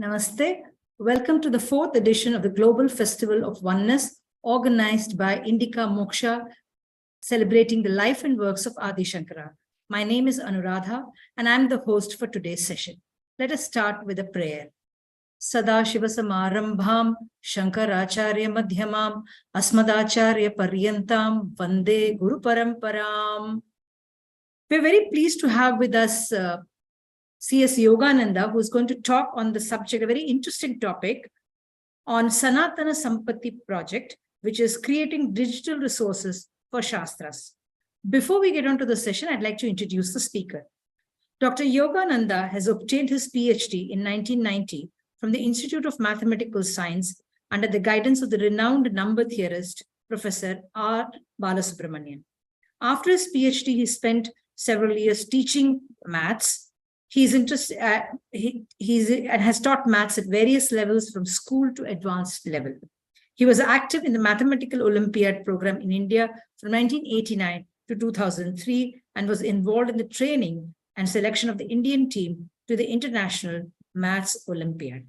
Namaste. Welcome to the 4th edition of the Global Festival of Oneness, organized by Indica Moksha, celebrating the life and works of Adi Shankara. My name is Anuradha, and I'm the host for today's session. Let us start with a prayer. Sadashiva Samarambham, Shankaracharya Madhyamam, Asmadacharya Paryantam, Vande Guru-Paramparam. We're very pleased to have with us C.S. Yogananda, who is going to talk on the subject, a very interesting topic, on Sanatana Sampatti project, which is creating digital resources for Shastras. Before we get on to the session, I'd like to introduce the speaker. Dr. Yogananda has obtained his PhD in 1990 from the Institute of Mathematical Science under the guidance of the renowned number theorist, Professor R. Balasubramanian. After his PhD, he spent several years teaching maths. He's interested. And has taught maths at various levels from school to advanced level. He was active in the Mathematical Olympiad program in India from 1989 to 2003 and was involved in the training and selection of the Indian team to the International Maths Olympiad.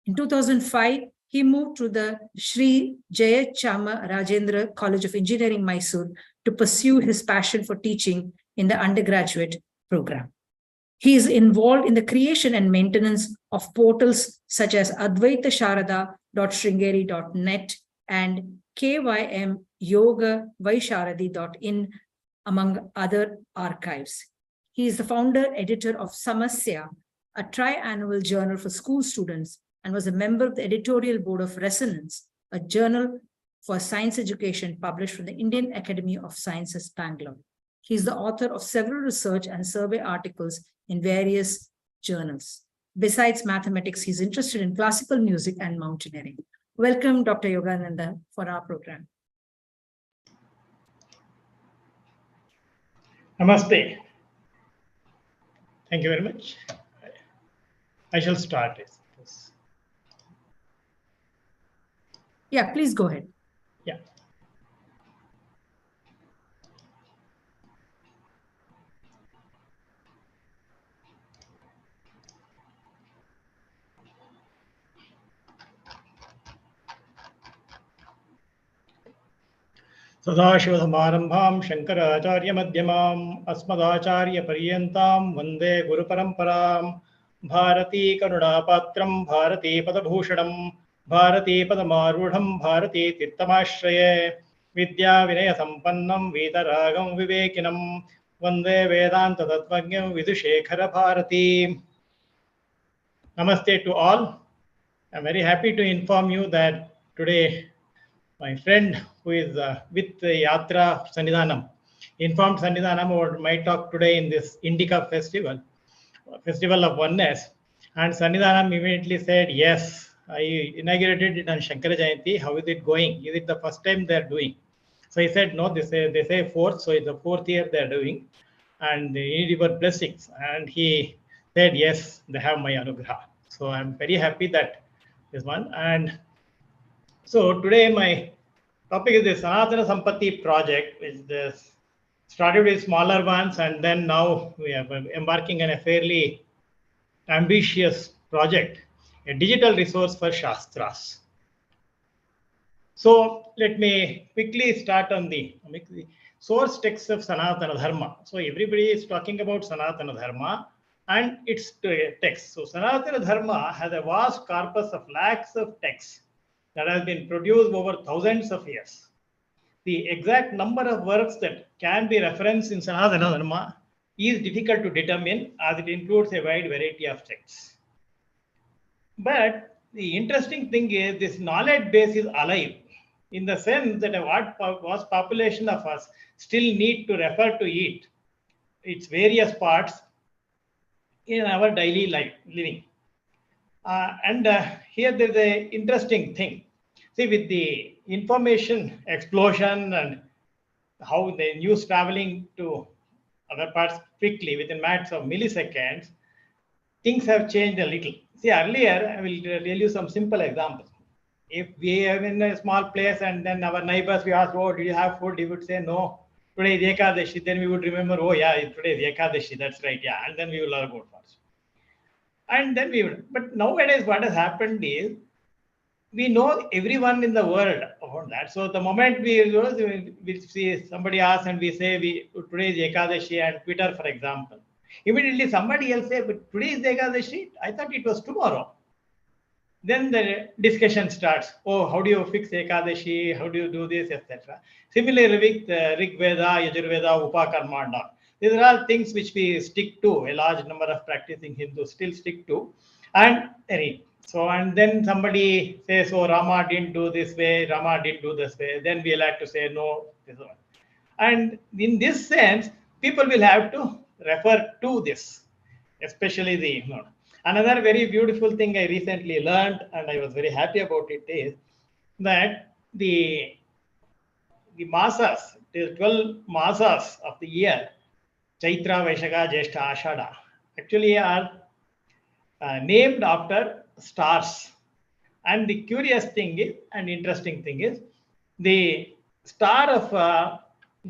In 2005, he moved to the Sri Jayachamarajendra College of Engineering, Mysore, to pursue his passion for teaching in the undergraduate program. He is involved in the creation and maintenance of portals such as Advaita Sharada.Sringeri.net and KYM.Yoga.Vaisharadi.in, among other archives. He is the founder editor of Samasya, a triannual journal for school students, and was a member of the editorial board of Resonance, a journal for science education published from the Indian Academy of Sciences, Bangalore. He is the author of several research and survey articles in various journals. Besides mathematics, he's interested in classical music and mountaineering. Welcome, Dr. Yogananda, for our program. Namaste. Thank you very much. I shall start. Yeah, please go ahead. Yeah. Sadashiva Samarambham, Shankaracharya Madhyamam, Asmadacharya Paryantam, Vande Guru-Paramparam, Bharati Karunapatram, Bharati Padabhushanam, Bharati Padamarudham, Bharati Tirtamashraye, Vidya Vinaya Sampannam, Vitaragam Vivekinam, Vande Vedanta Tattvajnam, Vidushekhara Bharati. Namaste to all. I'm very happy to inform you that today my friend who is with Yatra Sannidhanam informed Sannidhanam about my talk today in this Indica Festival of Oneness. And Sannidhanam immediately said, yes, I inaugurated it on Shankara Jayanti. How is it going? Is it the first time they're doing? So he said, no, they say fourth. So it's the fourth year they're doing. And they need your blessings. And he said, yes, they have my anugraha. So I'm very happy that this one. And so today my topic is the Sanatana Sampatti project, which started with smaller ones, and then now we are embarking on a fairly ambitious project, a digital resource for Shastras. So let me quickly start on the source text of Sanatana Dharma. So everybody is talking about Sanatana Dharma and its text. So Sanatana Dharma has a vast corpus of lakhs of texts that has been produced over thousands of years. The exact number of works that can be referenced in Sanatana Dharma is difficult to determine, as it includes a wide variety of texts. But the interesting thing is this knowledge base is alive in the sense that a vast population of us still need to refer to it, its various parts in our daily living. Here there's an interesting thing. See, with the information explosion and how the news traveling to other parts quickly within matters of milliseconds, things have changed a little. See, earlier, I will tell you some simple examples. If we are in a small place and then our neighbors, we ask, oh, did you have food? He would say, no, today is Ekadashi. Then we would remember, oh, yeah, today is Ekadashi. That's right. Yeah. And then we will learn about fast. And then we would, but nowadays what has happened is we know everyone in the world about that. So the moment we see somebody asks and we say today is Ekadashi and Twitter, for example, immediately somebody else say, but today is Ekadashi. I thought it was tomorrow. Then the discussion starts. Oh, how do you fix Ekadashi? How do you do this, etc. Similarly with Rig Veda, Yajurveda, Upakarma, and all. These are all things which we stick to. A large number of practicing Hindus still stick to and read. So, and then somebody says, oh, Rama didn't do this way, Rama didn't do this way. Then we'll have to say, no, this one. And in this sense, people will have to refer to this, especially the Another very beautiful thing I recently learned, and I was very happy about it, is that the masas, the 12 masas of the year, Chaitra, Vaishakha, Jyeshtha, Ashada, actually are named after stars. And the curious thing is, and interesting thing is, the star of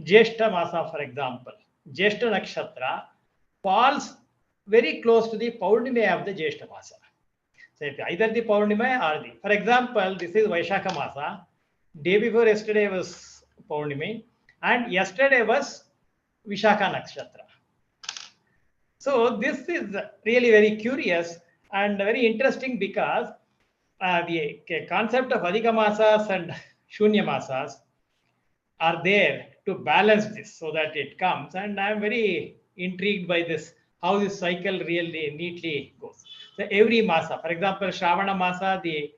Jyeshtha Masa, for example, Jyeshtha Nakshatra, falls very close to the Paurnima of the Jyeshtha Masa. So either the Paurnima or the, for example, this is Vaishakha Masa. Day before yesterday was Paurnima, and yesterday was Vishakha Nakshatra. So this is really very curious and very interesting because the concept of Adhika Masas and Shunya Masas are there to balance this so that it comes. And I am very intrigued by this, how this cycle really neatly goes. So every Masa, for example, Shravana Masa, the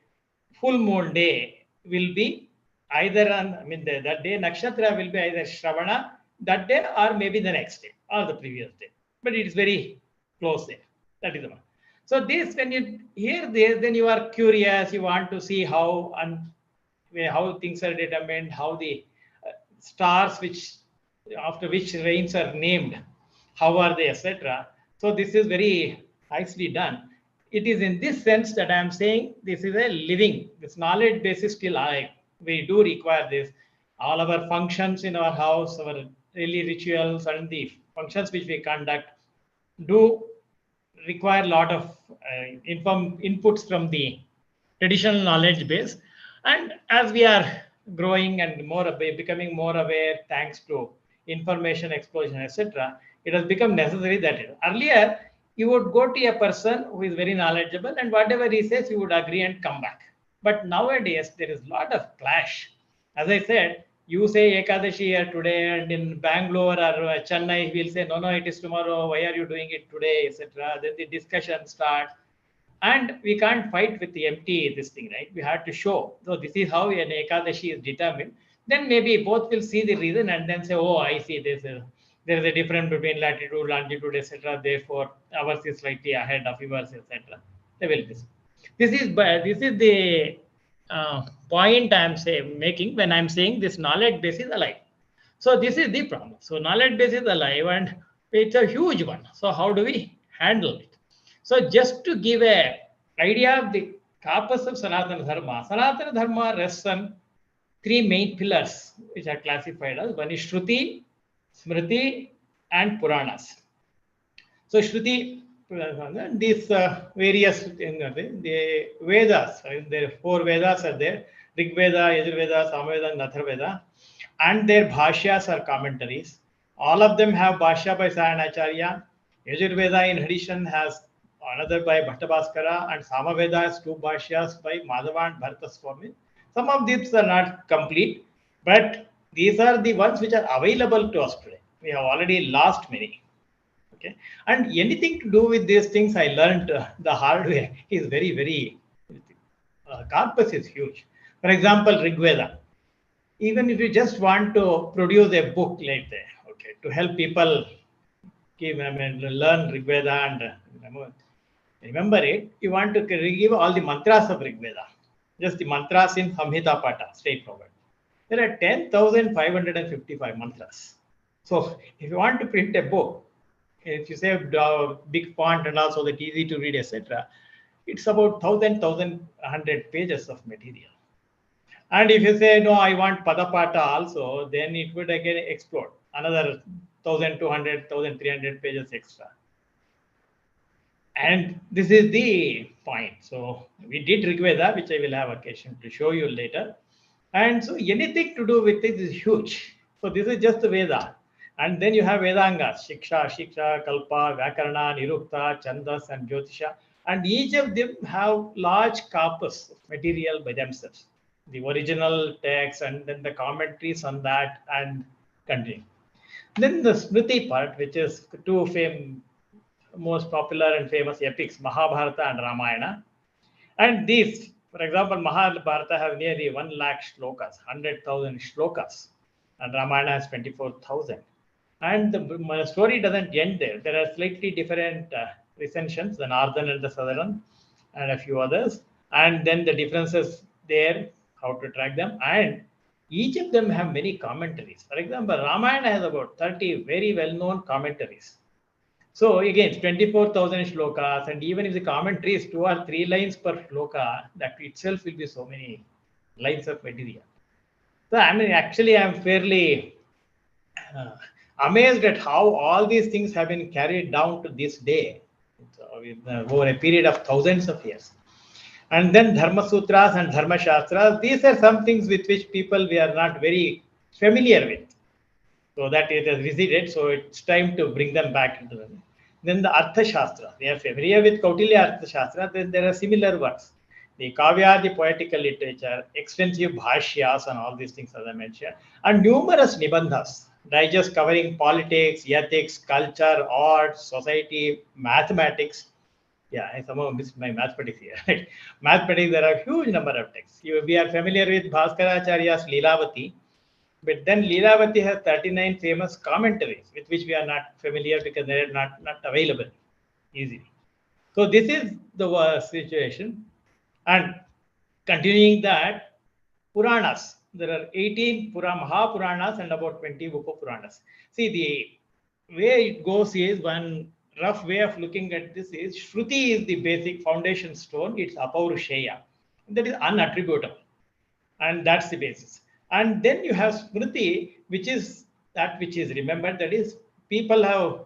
full moon day will be either on, that day, Nakshatra will be either Shravana that day or maybe the next day or the previous day. But it is very close there. That is the one. So this, when you hear this, then you are curious, you want to see how things are determined, how the stars after which rains are named, how are they, etc. So this is very nicely done. It is in this sense that I am saying this is a living, this knowledge base is still alive. We do require this. All our functions in our house, our daily rituals and the functions which we conduct do require a lot of inputs from the traditional knowledge base. And as we are growing and becoming more aware thanks to information explosion, etc., it has become necessary that earlier you would go to a person who is very knowledgeable and whatever he says, you would agree and come back. But nowadays, there is a lot of clash. As I said, you say Ekadashi here today, and in Bangalore or Chennai, he will say, no, it is tomorrow. Why are you doing it today, etc. Then the discussion starts. And we can't fight with the empty this thing, right? We have to show. So this is how an Ekadashi is determined. Then maybe both will see the reason and then say, oh, I see this. There is a difference between latitude, longitude, etc. Therefore, ours is slightly ahead of yours, etc. They will be. This is the point I am making when I am saying this knowledge base is alive. So this is the problem. So knowledge base is alive and it's a huge one. So how do we handle it? So just to give an idea of the corpus of Sanatana Dharma rests on three main pillars which are classified as one is Shruti, Smriti and Puranas. So Shruti, these various the Vedas, there are 4 Vedas are there, Rig Veda, Yajurveda, Samaveda and Atharvaveda, and their bhashyas or commentaries. All of them have bhashya by Sanatana. Yajurveda in addition has another by Bhattabhaskara, and Samaveda has 2 bhashyas by Madhava and Bharata Swami. Some of these are not complete, but these are the ones which are available to us today. We have already lost many. Okay, and anything to do with these things I learned the hard way is very, very corpus is huge. For example, Rig Veda. Even if you just want to produce a book like that, okay, to help people learn Rig Veda and remember it, you want to give all the mantras of Rig Veda, just the mantras in Samhita Pata, straightforward. There are 10,555 mantras. So if you want to print a book, if you say big font and also that easy to read, etc., it's about 1,100 pages of material. And if you say, no, I want Padapata also, then it would again explode. Another 1,200, 1,300 pages extra. And this is the point. So we did Rigveda, which I will have occasion to show you later. And so anything to do with it is huge. So this is just the Veda. And then you have Vedangas, Shiksha, Kalpa, Vyakarana, Nirukta, Chandas, and Jyotisha. And each of them have large corpus of material by themselves. The original text and then the commentaries on that and continuing. Then the Smriti part, which is two most popular and famous epics, Mahabharata and Ramayana. And these, for example, Mahabharata have nearly 1 lakh shlokas, 100,000 shlokas, and Ramayana has 24,000. And the story doesn't end there. There are slightly different recensions, the northern and the southern, and a few others. And then the differences there, how to track them. And each of them have many commentaries. For example, Ramayana has about 30 very well-known commentaries. So again, 24,000 shlokas, and even if the commentary is 2 or 3 lines per shloka, that itself will be so many lines of material. So I mean, actually, I'm fairly amazed at how all these things have been carried down to this day over a period of thousands of years. And then Dharma Sutras and Dharma Shastras, these are some things with which people we are not very familiar with. So that it has receded, so it's time to bring them back into them. Then the Artha Shastra, we are familiar with Kautilya Artha Shastra, then there are similar works. The Kavya, the poetical literature, extensive bhashyas and all these things as I mentioned, and numerous nibandhas, digests covering politics, ethics, culture, art, society, mathematics. Yeah, I somehow missed my mathematics here. Right? Mathematics, there are a huge number of texts. We are familiar with Bhaskaracharya's Leelavati, but then Leelavati has 39 famous commentaries with which we are not familiar because they are not available easily. So this is the situation. And continuing that, Puranas. There are 18 Mahapuranas and about 20 Upapuranas. See, the way it goes is, one rough way of looking at this is, Shruti is the basic foundation stone. It's Apaurusheya. That is unattributable. And that's the basis. And then you have Smriti, which is that which is remembered. That is, people have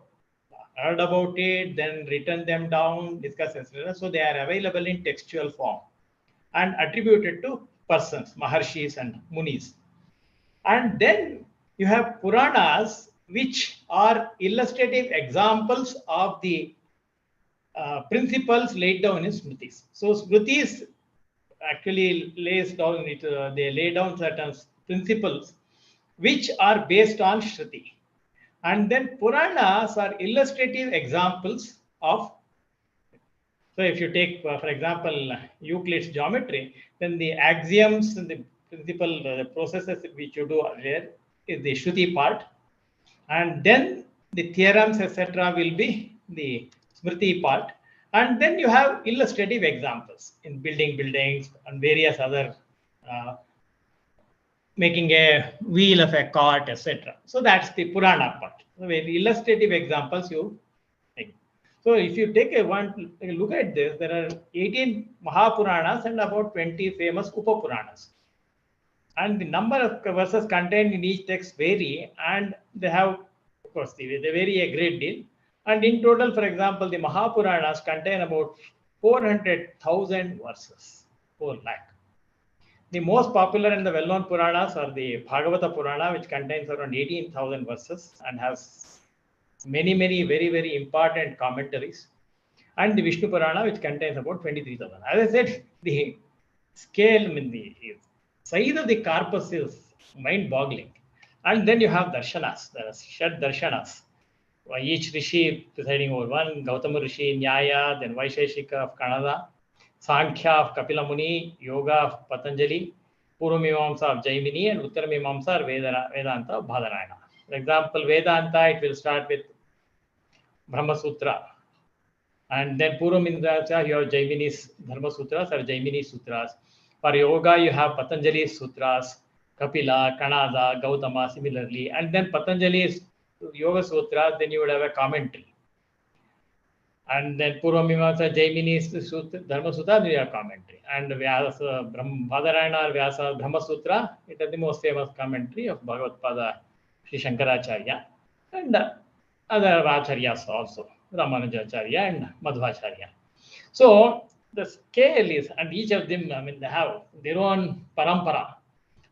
heard about it, then written them down, discussed, etc. So they are available in textual form and attributed to persons, Maharshis and Munis. And then you have Puranas, which are illustrative examples of the principles laid down in Smritis. So Smritis actually lays down they lay down certain principles which are based on Shruti. And then Puranas are illustrative examples of. So if you take, for example, Euclid's geometry, then the axioms and the principal processes which you do there is the Shruti part. And then the theorems, etc., will be the Smriti part. And then you have illustrative examples in building buildings and various other, making a wheel of a cart, etc. So that's the Purana part. So the illustrative examples you take. So if you take a look at this, there are 18 Mahapuranas and about 20 famous Upapuranas. And the number of verses contained in each text vary, and they have, of course, they vary a great deal. And in total, for example, the Mahapuranas contain about 400,000 verses, 4 lakh. The most popular and the well-known Puranas are the Bhagavata Purana, which contains around 18,000 verses and has many, many very, very important commentaries. And the Vishnu Purana, which contains about 23,000. As I said, the scale, the size of the corpus is mind-boggling. And then you have darshanas. There are Shad darshanas. Each Rishi presiding over one, Gautama Rishi, Nyaya, then Vaisheshika of Kanada, Sankhya of Kapila Muni, Yoga of Patanjali, Purvamimamsa of Jaimini, and Uttaramimamsa or Vedanta of Bhadarayana. For example, Vedanta, it will start with Brahma Sutra. And then Purvamimamsa, you have Jaimini's Dharma Sutras or Jaimini Sutras. For Yoga, you have Patanjali's Sutras, Kapila, Kanada, Gautama, similarly. And then Patanjali's Yoga Sutras, then you would have a commentary. And then Purvamimamsa, Jaimini's Dharma Sutra, you have commentary. And Vyasa, Bhadarayana or Vyasa Brahma Sutra, it is the most famous commentary of Bhagavadpada, Sri Shankaracharya, and other Acharyas also. Ramanujacharya and Madhvacharya. So the scale is, and each of them, I mean, they have their own parampara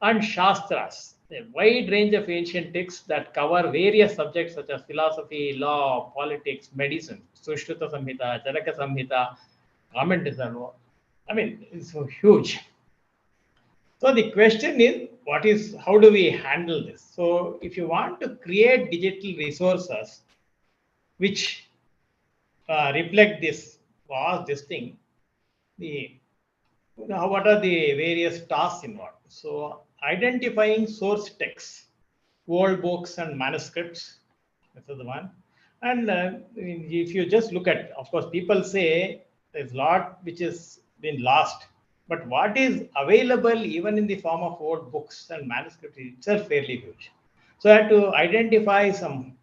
and Shastras, a wide range of ancient texts that cover various subjects such as philosophy, law, politics, medicine, Sushruta Samhita, Charaka Samhita, commentaries. I mean, it's so huge. So the question is, how do we handle this? So if you want to create digital resources which reflect this thing, what are the various tasks involved? So identifying source texts, old books and manuscripts, this is the one. And if you just look at, of course, people say there's a lot which has been lost, but what is available even in the form of old books and manuscripts is itself fairly huge. So I had to identify some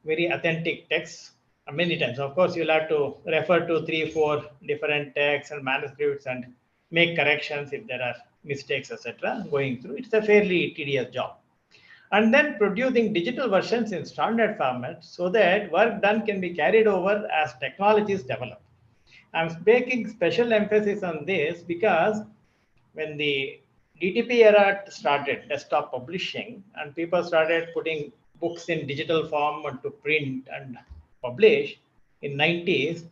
very authentic texts many times. Of course, you'll have to refer to 3-4 different texts and manuscripts and make corrections if there are mistakes, etc. Going through, it's a fairly tedious job. And then producing digital versions in standard format so that work done can be carried over as technologies develop. I'm making special emphasis on this because when the DTP era started, desktop publishing, and people started putting books in digital form and to print and publish in 90s,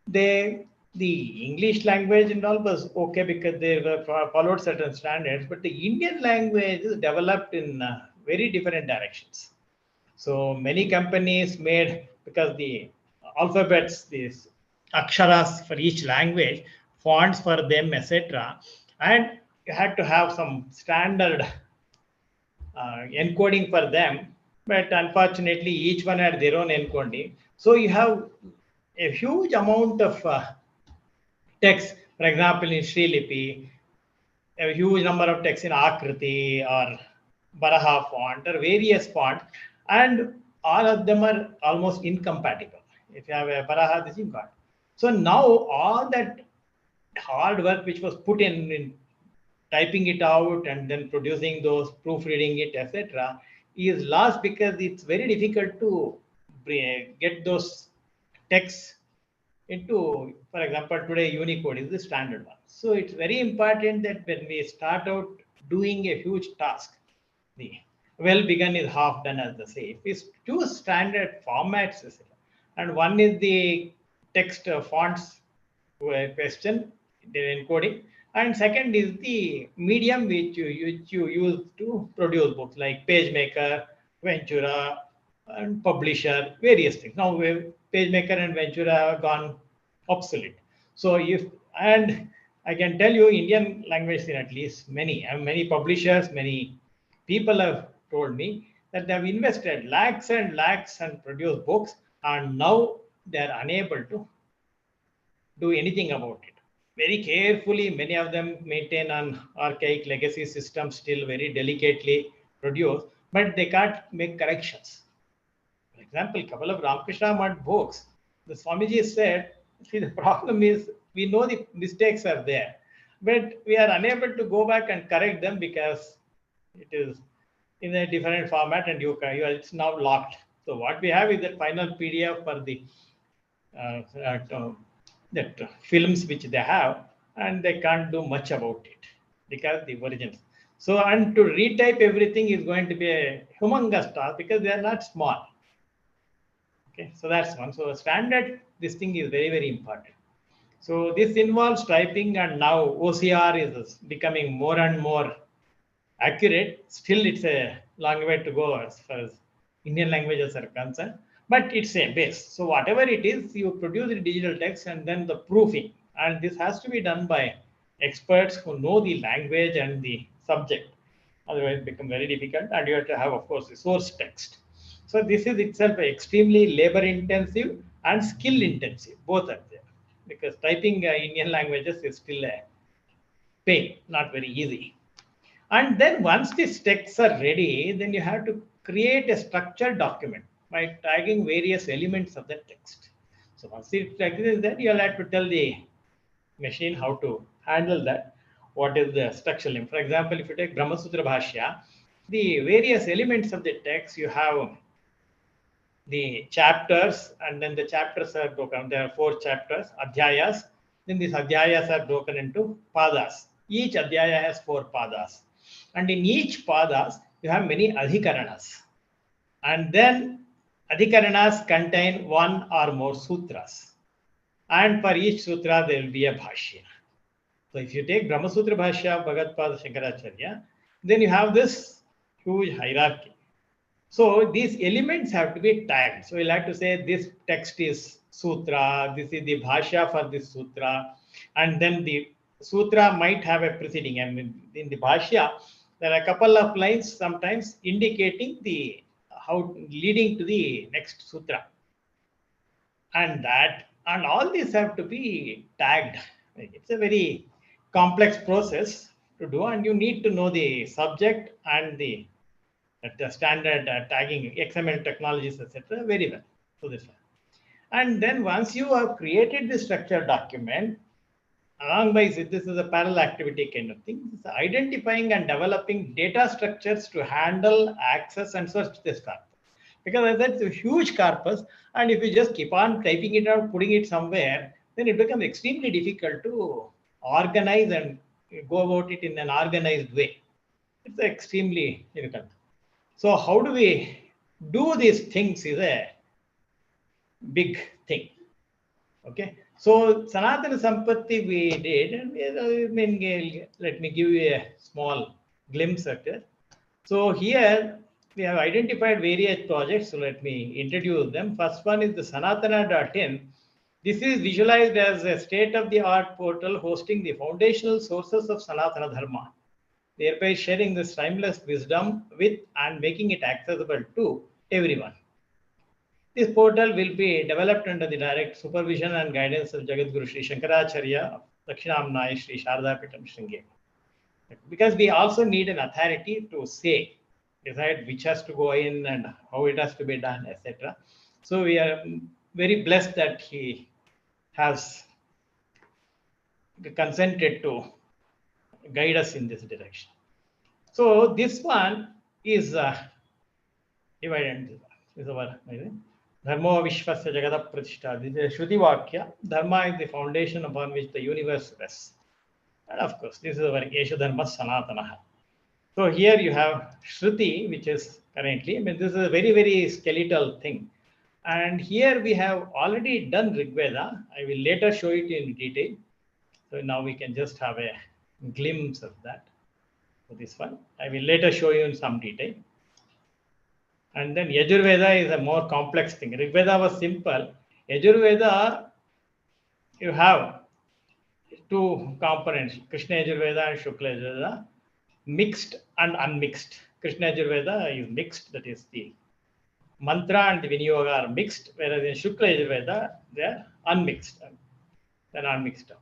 the English language and all was okay because they were followed certain standards, but the Indian language is developed in very different directions. So many companies made, because the alphabets, these aksharas for each language, fonts for them, etc. And you had to have some standard encoding for them. But unfortunately, each one had their own encoding. So you have a huge amount of text, for example, in Sri Lipi, a huge number of texts in Akriti or Baraha font or various fonts, and all of them are almost incompatible. If you have a Baraha, this is got. So now all that hard work which was put in typing it out and then producing those, proofreading it, etc., is lost because it's very difficult to get those texts into, for example, today Unicode is the standard one. So it's very important that when we start out doing a huge task, the well begun is half done, as they say. If we choose standard formats, and one is the text fonts question, the encoding, and second is the medium which you use to produce books like PageMaker, Ventura, and Publisher, various things. Now, PageMaker and Ventura have gone obsolete. So and I can tell you, Indian language, at least many publishers, many people have told me that they have invested lakhs and lakhs and produced books, and now they are unable to do anything about it. Very carefully, many of them maintain an archaic legacy system, still very delicately produced, but they can't make corrections. For example, a couple of Ramakrishna Math books, the Swamiji said, see, the problem is we know the mistakes are there, but we are unable to go back and correct them because it is in a different format and it's now locked. So what we have is that final PDF for the films which they have, and they can't do much about it because the origins. So, and to retype everything is going to be a humongous task because they are not small. Okay, so that's one. So standard, this thing is very, very important. So this involves typing, and now OCR is becoming more and more accurate. Still, it's a long way to go as far as Indian languages are concerned, but it's a base. So whatever it is, you produce the digital text and then the proofing, and this has to be done by experts who know the language and the subject. Otherwise, it becomes very difficult, and you have to have, of course, the source text. So this is itself extremely labor-intensive and skill-intensive. Both are there because typing Indian languages is still a pain, not very easy. And then once these texts are ready, then you have to create a structured document by tagging various elements of the text. So once the text is there, you'll have to tell the machine how to handle that. What is the structural name? For example, if you take Brahma Sutra Bhashya, the various elements of the text, you have the chapters, and then the chapters are broken. There are 4 chapters, adhyayas. Then these adhyayas are broken into padas. Each adhyaya has 4 padas. And in each padas, you have many adhikaranas. And then adhikaranas contain 1 or more sutras. And for each sutra, there will be a bhashya. So if you take Brahma Sutra Bhashya of Bhagavadpada Shankaracharya, then you have this huge hierarchy. So these elements have to be tagged. So we'll have to say this text is sutra, this is the bhashya for this sutra, and then the sutra might have a preceding. And in the bhashya, there are a couple of lines sometimes indicating the how leading to the next sutra. And all these have to be tagged. It's a very complex process to do, and you need to know the subject and the standard tagging, XML technologies, etc. very well. So this one. And then once you have created the structured document, along by this is a parallel activity kind of thing. It's identifying and developing data structures to handle, access, and search this corpus. Because that's a huge corpus, and if you just keep on typing it out, putting it somewhere, then it becomes extremely difficult to organize and go about it in an organized way. It's extremely difficult. So how do we do these things is a big thing. Okay. So Sanatana Sampatti we did, and let me give you a small glimpse of it. So here we have identified various projects. So let me introduce them. First one is the Sanatana.in. This is visualized as a state-of-the-art portal hosting the foundational sources of Sanatana Dharma, thereby sharing this timeless wisdom with and making it accessible to everyone. This portal will be developed under the direct supervision and guidance of Jagadguru Sri Shankaracharya, Dakshinamnaya Sri Sharada Pitam Shringeri. Because we also need an authority to decide which has to go in and how it has to be done, etc. So we are very blessed that he has consented to guide us in this direction. So this one is divided. This is our Dharma Vishwasya Jagata Pratishtha. This is Shruti Vakya. Dharma is the foundation upon which the universe rests. And of course, this is our Yesha Dharma Sanatana. So here you have Shruti, which is currently, this is a very, very skeletal thing. And here we have already done Rigveda. I will later show it in detail. So now we can just have a glimpse of that. So this one, I will later show you in some detail. And then Yajurveda is a more complex thing. Rigveda was simple. Yajurveda, you have 2 components, Krishna Yajurveda and Shukla Yajurveda, mixed and unmixed. Krishna Yajurveda is mixed, that is the mantra and the Vinyoga are mixed, whereas in Shukla Yajurveda, they are unmixed. They're not mixed up.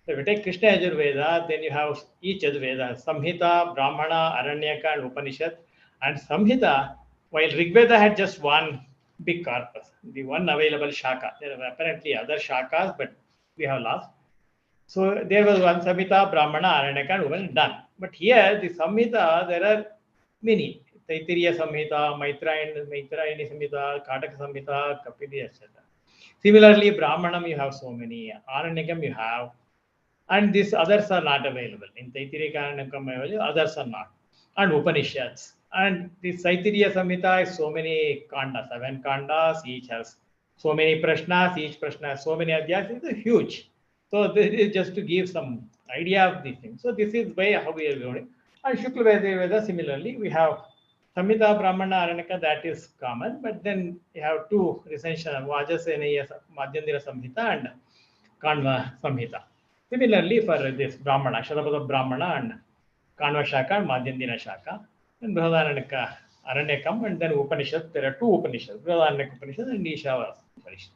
So if you take Krishna Yajurveda, then you have each Yajurveda, Samhita, Brahmana, Aranyaka, and Upanishad. And Samhita, while Rigveda had just one big corpus, the one available Shaka. There are apparently other Shakas, but we have lost. So there was one Samhita, Brahmana, Aranyaka, and Upanishad done. But here, the Samhita, there are many. Taittiriya Samhita, Maitrayani Samhita, Kataka Samhita, Kapili, etc. Similarly, Brahmanam, you have so many. Aranyakam, you have. And these others are not available. In Taittiriya Aranyakam, others are not. And Upanishads. And the Taittiriya Samhita is so many kandas, 7 kandas, each has so many prashnas, each prashna has so many adhyayas. It's huge. So this is just to give some idea of these things. So this is way how we are going. And Shukla Veda, similarly, we have Samhita, Brahmana, Aranyaka, that is common, but then you have 2 essential, Vajaseneya Madhyandira Samhita and Kanva Samhita. Similarly, for this Brahmana, Shadapada Brahmana and Kanva Shaka and Madhyandira Shaka, and Brihadaranyaka Aranyakam, and then Upanishad, there are 2 Upanishads, Brihadaranyaka Upanishad and Ishavas Upanishad.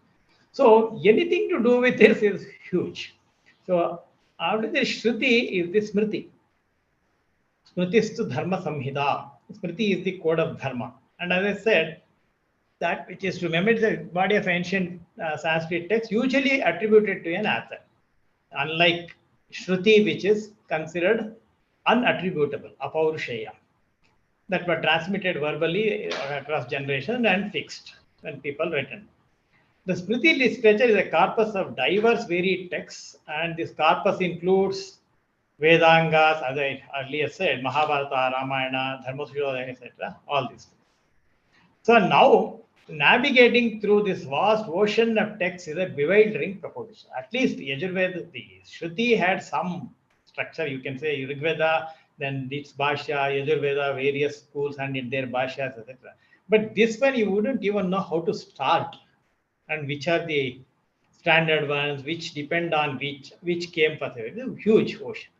So anything to do with this is huge. So after this Shruti is the Smriti. Smriti is to Dharma Samhita. Smriti is the code of Dharma. And as I said, that which is remembered the body of ancient Sanskrit text usually attributed to an author. Unlike Shruti, which is considered unattributable, apaurushaya, that were transmitted verbally across generations and fixed. when people written. The Smriti literature is a corpus of diverse varied texts, and this corpus includes Vedangas, as I earlier said, Mahabharata, Ramayana, Dharmasudha, etc. All these. So now, navigating through this vast ocean of texts is a bewildering proposition. At least Yajurveda, the Shruti had some structure. You can say Rigveda, then its Bhashya, Yajurveda, various schools and in their Bhashyas, etc. But this one, you wouldn't even know how to start and which are the standard ones, which depend on which came first. It's a huge ocean.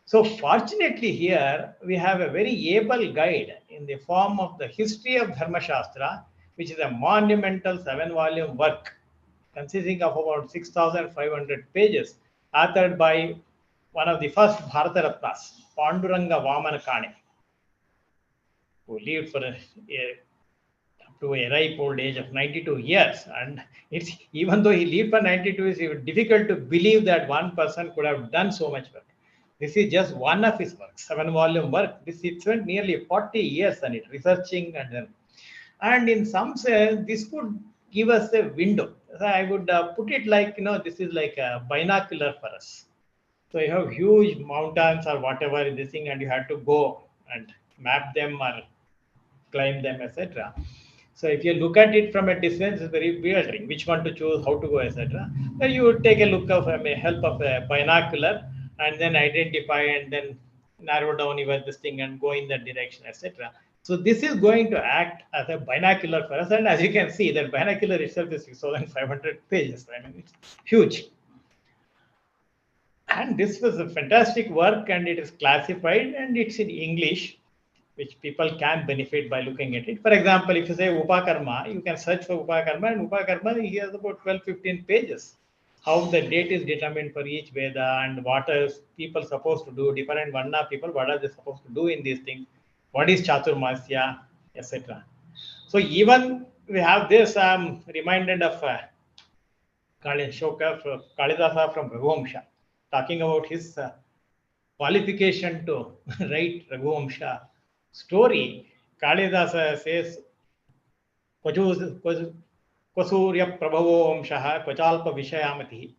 So fortunately here we have a very able guide in the form of the History of Dharma Shastra, which is a monumental 7-volume work consisting of about 6,500 pages, authored by one of the first Bharata Ratnas, Panduranga Vamana Kane, who lived for up to a ripe old age of 92 years. And it's even though he lived for 92 years, it's difficult to believe that one person could have done so much work. This is just one of his works, 7-volume work. This it spent nearly 40 years on it, researching and in some sense, this could give us a window. So I would put it like, this is like a binocular for us. So you have huge mountains or whatever in this thing, and you have to go and map them or climb them, etc. So if you look at it from a distance, it's very bewildering. Which one to choose, how to go, etc. Then you would take a look of help of a binocular and then identify and then narrow down even this thing and go in that direction, etc. So this is going to act as a binocular for us. And as you can see, that binocular itself is 6,500 pages. I mean, it's huge. And this was a fantastic work, and it is classified and it's in English, which people can benefit by looking at it. For example, if you say Upakarma, you can search for Upakarma, and Upakarma, he has about 12-15 pages. How the date is determined for each Veda and what are people supposed to do, different Varna people, what are they supposed to do in these things, what is Chaturmasya, etc. So even we have this, I'm reminded of Kalidasa from Raghuvamsha, talking about his qualification to write Raghuvamsha story. Kalidasa says, Kwasurya Prabhavo Vamshaha, Kwachalpa Vishayamati,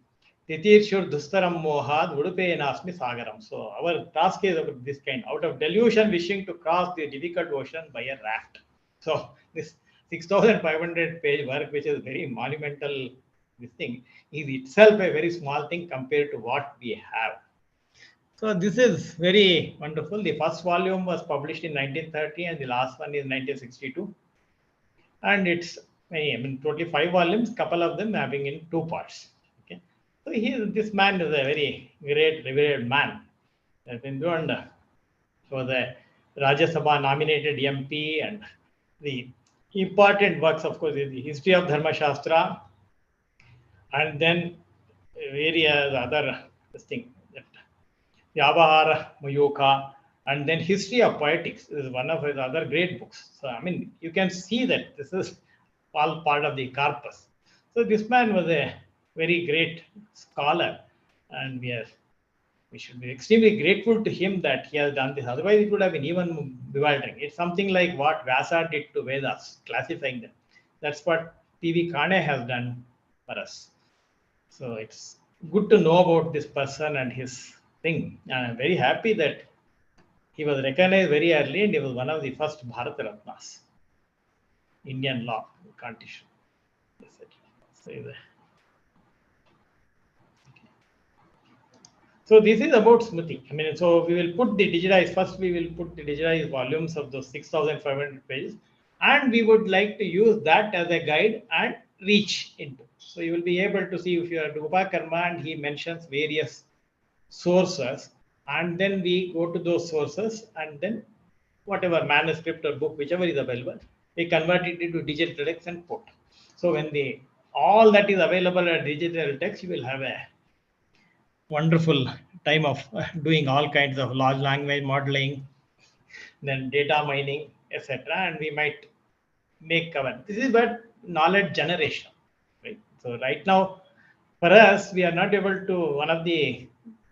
Titirshur Dustaram Mohad, Udupe Nasmi Sagaram. So our task is of this kind, out of delusion wishing to cross the difficult ocean by a raft. So this 6,500 page work, which is very monumental, this thing is itself a very small thing compared to what we have. So this is very wonderful. The first volume was published in 1930 and the last one is 1962. And it's, totally 5 volumes, couple of them having in 2 parts. Okay. So this man is a very great, revered man. Has been doing for the Rajya Sabha nominated MP, and the important works, of course, is the History of Dharma Shastra, and then various other things. Vyavahara Mayuka, and then History of Poetics is one of his other great books. So, you can see that this is all part of the corpus. So, this man was a very great scholar, and we should be extremely grateful to him that he has done this. Otherwise, it would have been even bewildering. It's something like what Vyasa did to Vedas, classifying them. That's what P.V. Kane has done for us. So, it's good to know about this person and his thing. And I'm very happy that he was recognized very early, and he was one of the first Bharata Ratnas, Indian law, can't issue. So this is about Smriti. So we will put the digitized, first we will put the digitized volumes of those 6,500 pages, and we would like to use that as a guide and reach into. So you will be able to see if you are Upakarma, and he mentions various sources, and then we go to those sources, and then whatever manuscript or book, whichever is available, we convert it into digital text and put. So when all that is available at digital text, you will have a wonderful time of doing all kinds of large language modeling, then data mining, etc. And we might make cover. This is about knowledge generation, right? So right now, for us, we are not able to, one of the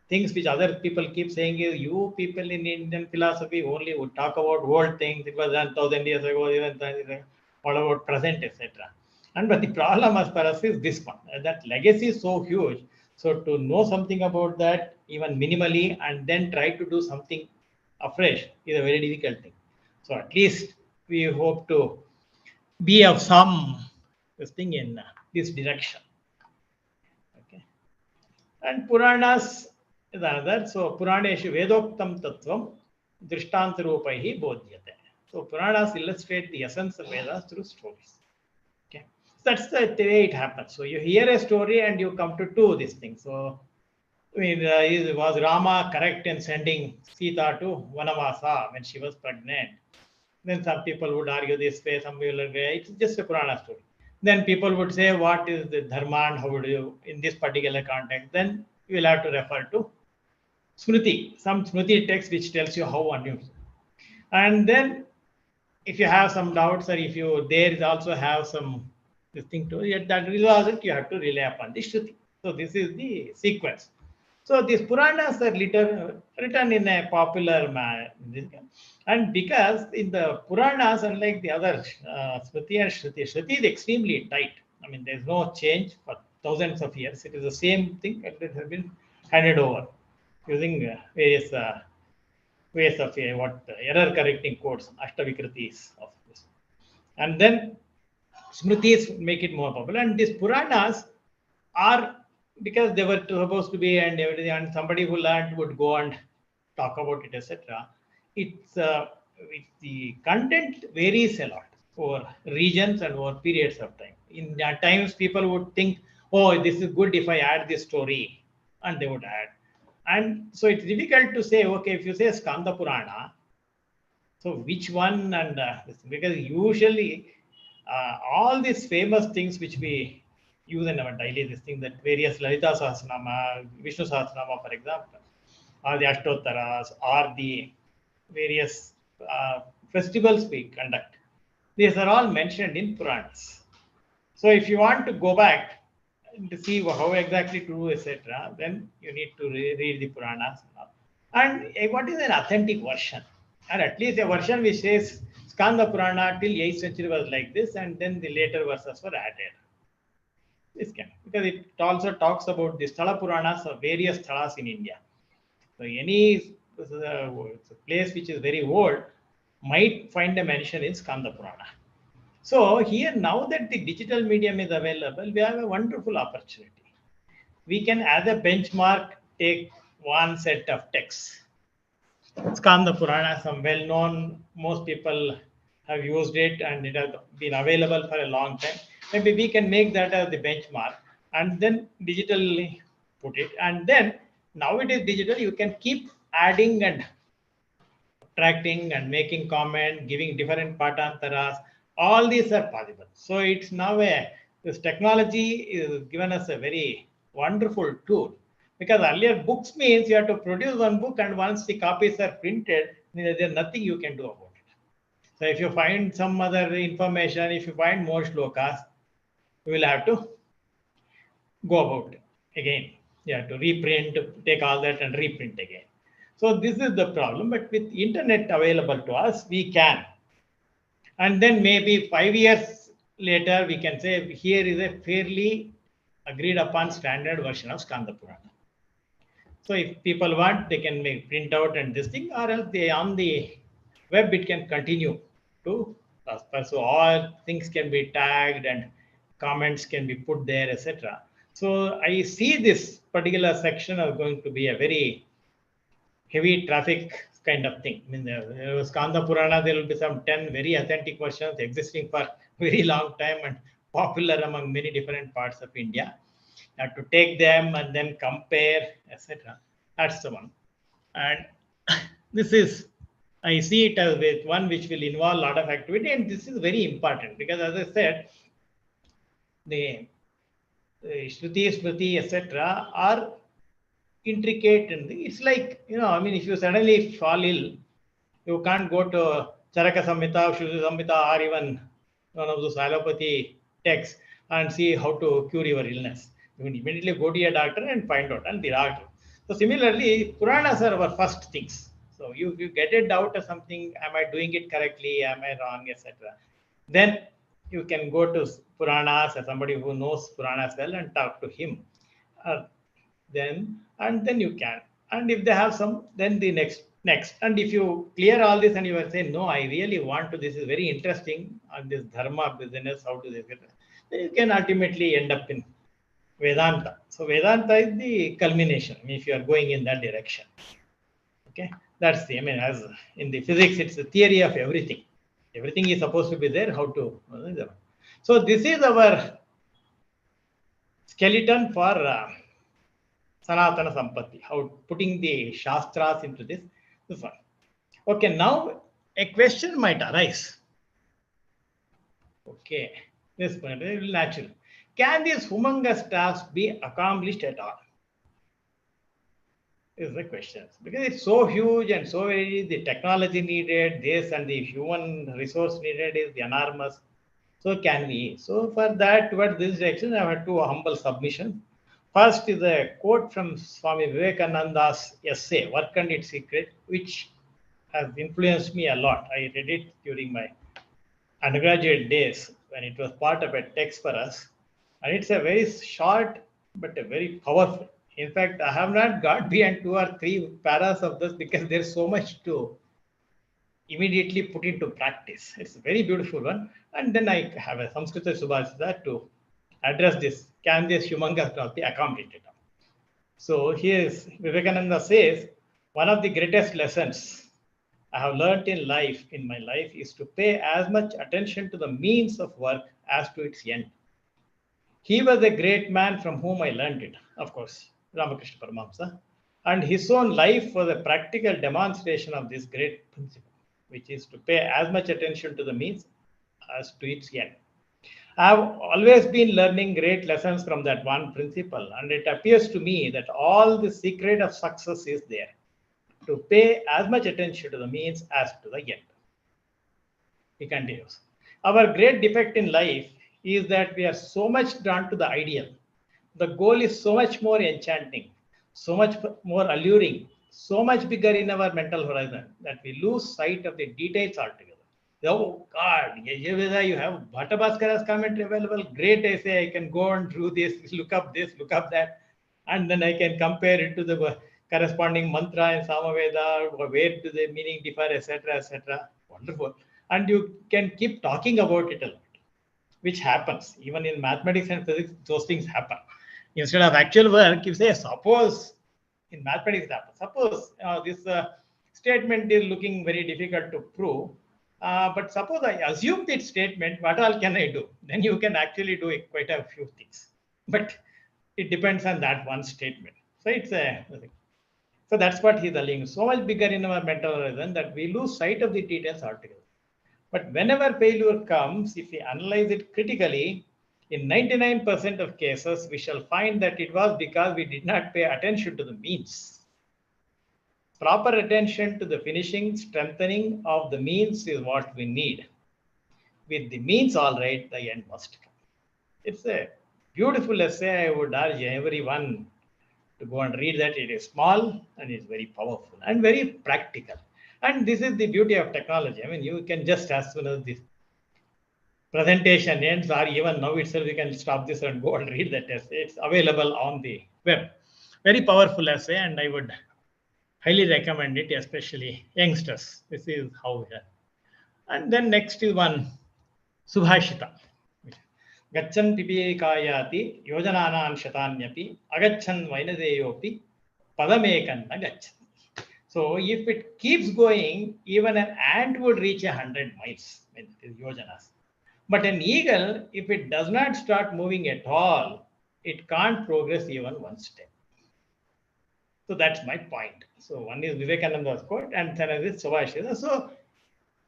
things which other people keep saying is, you people in Indian philosophy only would talk about old things. It was done 1,000 years ago, even what about present, etc. And but the problem as far as is this one, that legacy is so huge. So to know something about that, even minimally, and then try to do something afresh is a very difficult thing. So at least we hope to be of some this thing in this direction. Okay. And Puranas is another. So Puraneshu Vedoktam Tattvam Drishtantarupaihi Bodhyate. So Puranas illustrate the essence of Vedas through stories. Okay. So that's the way it happens. So you hear a story and you come to do this thing. So I mean, was Rama correct in sending Sita to Vanavasa when she was pregnant? Then some people would argue this way, some people would say it's just a Purana story. Then people would say, what is the dharma and how would you, in this particular context? Then you will have to refer to Smriti, some Smriti text which tells you how one use. And then if you have some doubts or if you there is also have some this thing to it, that resolves it, you have to rely upon the Shruti. So this is the sequence. So these Puranas are written in a popular manner. And because in the Puranas, unlike the other Smriti and Shruti is extremely tight. I mean, there's no change for thousands of years. It is the same thing and it has been handed over using various ways of error correcting codes, Ashtavikritis of this. And then Smritis make it more popular. And these Puranas are, because they were supposed to be and everything, and somebody who learned would go and talk about it, etc. It's the content varies a lot over regions and over periods of time. In times, people would think, "Oh, this is good if I add this story," and they would add. And so it's difficult to say, okay, if you say Skanda Purana, so which one? And because usually all these famous things which we use in our daily this thing, that various Lalita Sahasranama, Vishnu Sahasranama, for example, or the Ashtottaras, or the various festivals we conduct. These are all mentioned in Puranas. So if you want to go back to see how exactly to do, etc., then you need to read the Puranas. And what is an authentic version? And at least a version which says Skanda Purana till 8th century was like this, and then the later verses were added. This can, because it also talks about the Sthala Puranas of various sthalas in India. So any place which is very old might find a mention in Skanda Purana. So here, now that the digital medium is available, we have a wonderful opportunity. We can, as a benchmark, take one set of texts. Skanda Purana, some well-known, most people have used it and it has been available for a long time. Maybe we can make that as the benchmark and then digitally put it. And then now it is digital, you can keep adding and subtracting and making comment, giving different patantaras. All these are possible. So it's now this technology is given us a very wonderful tool. Because earlier books means you have to produce one book, and once the copies are printed, there's nothing you can do about it. So if you find some other information, if you find more shlokas, you will have to go about it again. You have to reprint, take all that and reprint again. So this is the problem. But with internet available to us, we can. And then maybe 5 years later, we can say here is a fairly agreed upon standard version of Skanda Purana. So if people want, they can make print out and this thing, or else they on the web, it can continue to prosper. So all things can be tagged and comments can be put there, etc. So I see this particular section is going to be a very heavy traffic kind of thing. I mean, there was Skanda Purana, there will be some 10 very authentic versions existing for very long time and popular among many different parts of India. You have to take them and then compare, etc. That's the one. And this is, I see it as with one which will involve a lot of activity, and this is very important because, as I said, the Shruti, Smriti, etc. are intricate, and it's like, I mean, if you suddenly fall ill, you can't go to Charaka Samhita, Shruti Samhita, or even one of those allopathy texts and see how to cure your illness. You can immediately go to a doctor and find out, and the doctor. So similarly, Puranas are our first things. So you get a doubt or something, am I doing it correctly, am I wrong, etc. Then You can go to Puranas or somebody who knows Puranas well and talk to him. Then you can. And if they have some, then the next. And if you clear all this and you are saying, no, I really want to, this is very interesting, on this dharma business, how to this, then you can ultimately end up in Vedanta. So Vedanta is the culmination if you are going in that direction. Okay, that's the, I mean, as in the physics, it's the theory of everything. Everything is supposed to be there, how to. So this is our skeleton for Sanatana Sampatti, how putting the Shastras into this one. Okay, now a question might arise. Okay, this point is natural. Can this humongous task be accomplished at all? Is the question. Because it's so huge and so very, the technology needed, this and the human resource needed is enormous. So can we? So for that, towards this direction, I have two humble submissions. First is a quote from Swami Vivekananda's essay, Work and Its Secret, which has influenced me a lot. I read it during my undergraduate days when it was part of a text for us. And it's a very short, but a very powerful. In fact, I have not got beyond 2 or 3 paras of this because there's so much to immediately put into practice. It's a very beautiful one. And then I have a Samskrita Subhashita to address this. Can this humongous task be accomplished? So here Vivekananda says, one of the greatest lessons I have learned in my life, is to pay as much attention to the means of work as to its end. He was a great man from whom I learned it, of course, Ramakrishna Paramahamsa. And his own life was a practical demonstration of this great principle, which is to pay as much attention to the means as to its end. I have always been learning great lessons from that one principle, and it appears to me that all the secret of success is there, to pay as much attention to the means as to the end. He continues. Our great defect in life is that we are so much drawn to the ideal. The goal is so much more enchanting, so much more alluring, so much bigger in our mental horizon that we lose sight of the details altogether. Oh God, you have Bhatta Bhaskara's commentary available. Great essay. I can go and do this, look up that, and then I can compare it to the corresponding mantra in Samaveda, where do the meaning differ, etc., etc. Wonderful. And you can keep talking about it a lot, which happens. Even in mathematics and physics, those things happen. Instead of actual work, you say, suppose, in mathematics it happens. Suppose this statement is looking very difficult to prove, but suppose I assume that statement, what all can I do? Then you can actually do quite a few things. But it depends on that one statement. So it's a... So that's what he's telling. So much bigger in our mental horizon that we lose sight of the details altogether. But whenever failure comes, if we analyze it critically, in 99% of cases, we shall find that it was because we did not pay attention to the means. Proper attention to the finishing, strengthening of the means is what we need. With the means all right, the end must come. It's a beautiful essay. I would urge everyone to go and read that. It is small and it's very powerful and very practical. And this is the beauty of technology. I mean, you can just, as soon as this presentation ends, or even now itself, you can stop this and go and read that essay. It's available on the web. Very powerful essay, and I would highly recommend it, especially youngsters. This is how we are. And then next is one Subhashita. Gachan pipekayati yojananam shatanyapi agachan vainadeyopi padamekanna gachan. So if it keeps going, even an ant would reach 100 miles with yojanas. But an eagle, if it does not start moving at all, it can't progress even one step. So that's my point. So one is Vivekananda's quote, and then is Subhashita. So